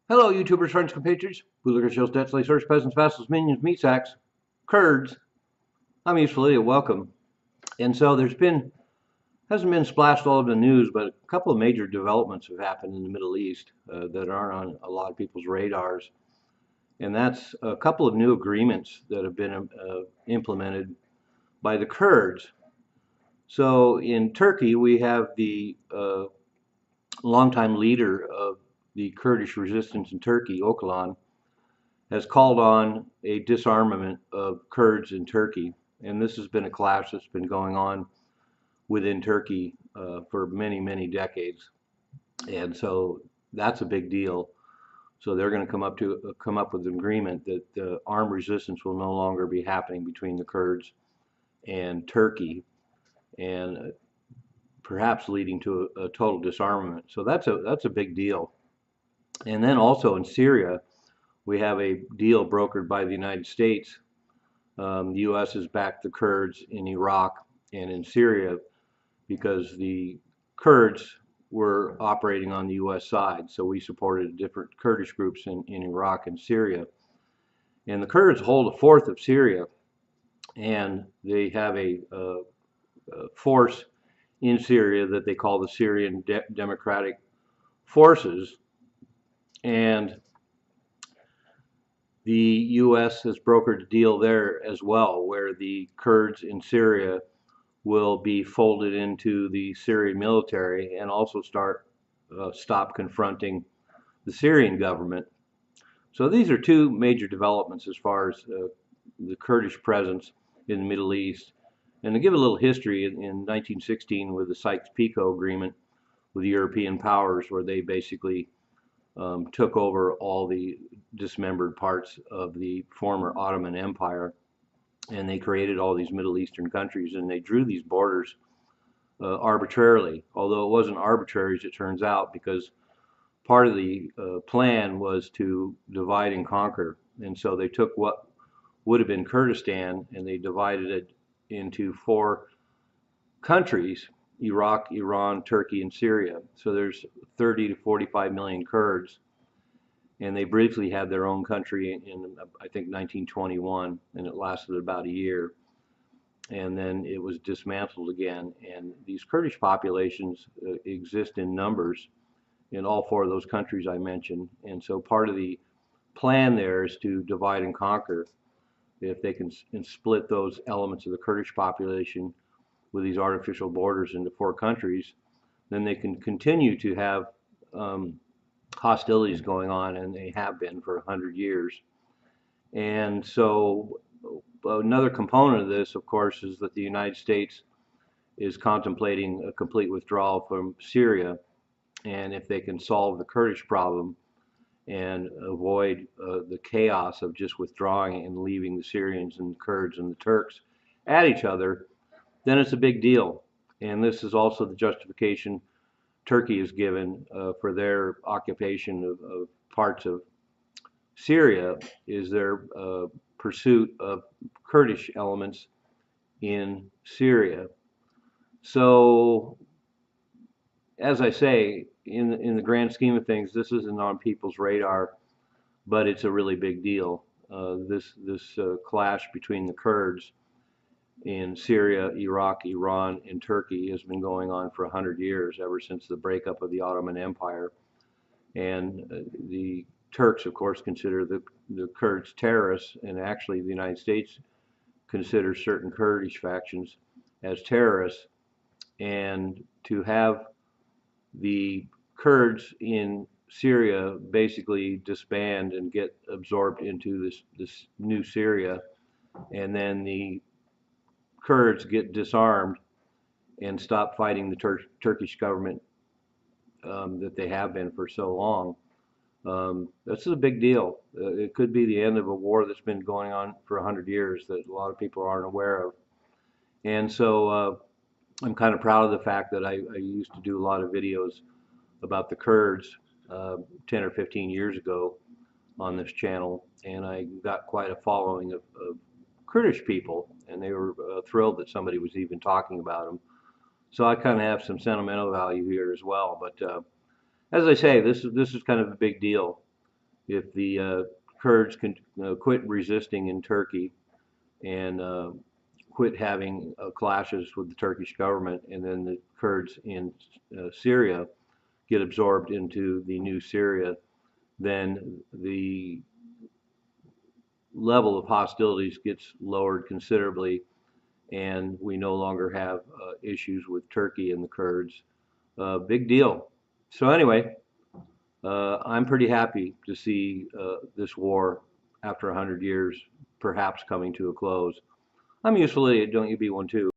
Hello, YouTubers, friends, compatriots, bootlickers, shills, debt slaves, search peasants, vassals, minions, meat sacks, Kurds. I'm Useful Idiot. Welcome. And so hasn't been splashed all over the news, but a couple of major developments have happened in the Middle East that aren't on a lot of people's radars. And that's a couple of new agreements that have been implemented by the Kurds. So in Turkey, we have the longtime leader of the Kurdish resistance in Turkey, Öcalan, has called on a disarmament of Kurds in Turkey. And this has been a clash that's been going on within Turkey for many, many decades. And so that's a big deal. So they're going to come up with an agreement that armed resistance will no longer be happening between the Kurds and Turkey, and perhaps leading to a total disarmament. So that's a big deal. And then also in Syria, we have a deal brokered by the United States. The U.S. has backed the Kurds in Iraq and in Syria because the Kurds were operating on the U.S. side. So we supported different Kurdish groups in Iraq and Syria. And the Kurds hold a fourth of Syria, and they have a force in Syria that they call the Syrian Democratic Forces. And the U.S. has brokered a deal there as well, where the Kurds in Syria will be folded into the Syrian military and also stop confronting the Syrian government. So these are two major developments as far as the Kurdish presence in the Middle East. And to give a little history, in 1916 with the Sykes-Picot Agreement with the European powers, where they basically took over all the dismembered parts of the former Ottoman Empire, and they created all these Middle Eastern countries, and they drew these borders arbitrarily, although it wasn't arbitrary as it turns out, because part of the plan was to divide and conquer. And so they took what would have been Kurdistan and they divided it into four countries: Iraq, Iran, Turkey, and Syria. So there's 30 to 45 million Kurds, and they briefly had their own country in I think 1921, and it lasted about a year, and then it was dismantled again. And these Kurdish populations exist in numbers in all four of those countries I mentioned, and so part of the plan there is to divide and conquer. If they can split those elements of the Kurdish population with these artificial borders into four countries, then they can continue to have hostilities going on, and they have been for 100 years. And so another component of this, of course, is that the United States is contemplating a complete withdrawal from Syria. And if they can solve the Kurdish problem and avoid the chaos of just withdrawing and leaving the Syrians and the Kurds and the Turks at each other, then it's a big deal. And this is also the justification Turkey is given for their occupation of parts of Syria, is their pursuit of Kurdish elements in Syria. So, as I say, in the grand scheme of things, this isn't on people's radar, but it's a really big deal. This clash between the Kurds in Syria, Iraq, Iran, and Turkey has been going on for 100 years, ever since the breakup of the Ottoman Empire. And the Turks, of course, consider the Kurds terrorists, and actually the United States considers certain Kurdish factions as terrorists. And to have the Kurds in Syria basically disband and get absorbed into this new Syria, and then the Kurds get disarmed and stop fighting the Turkish government that they have been for so long. This is a big deal. It could be the end of a war that's been going on for 100 years that a lot of people aren't aware of. And so I'm kind of proud of the fact that I used to do a lot of videos about the Kurds 10 or 15 years ago on this channel, and I got quite a following of Kurdish people, and they were thrilled that somebody was even talking about them. So I kind of have some sentimental value here as well. But as I say, this is kind of a big deal. If the Kurds can quit resisting in Turkey and quit having clashes with the Turkish government, and then the Kurds in Syria get absorbed into the new Syria, then the level of hostilities gets lowered considerably, and we no longer have issues with Turkey and the Kurds. Big deal. So anyway, I'm pretty happy to see this war after 100 years perhaps coming to a close. I'm useful idiot, don't you be one too?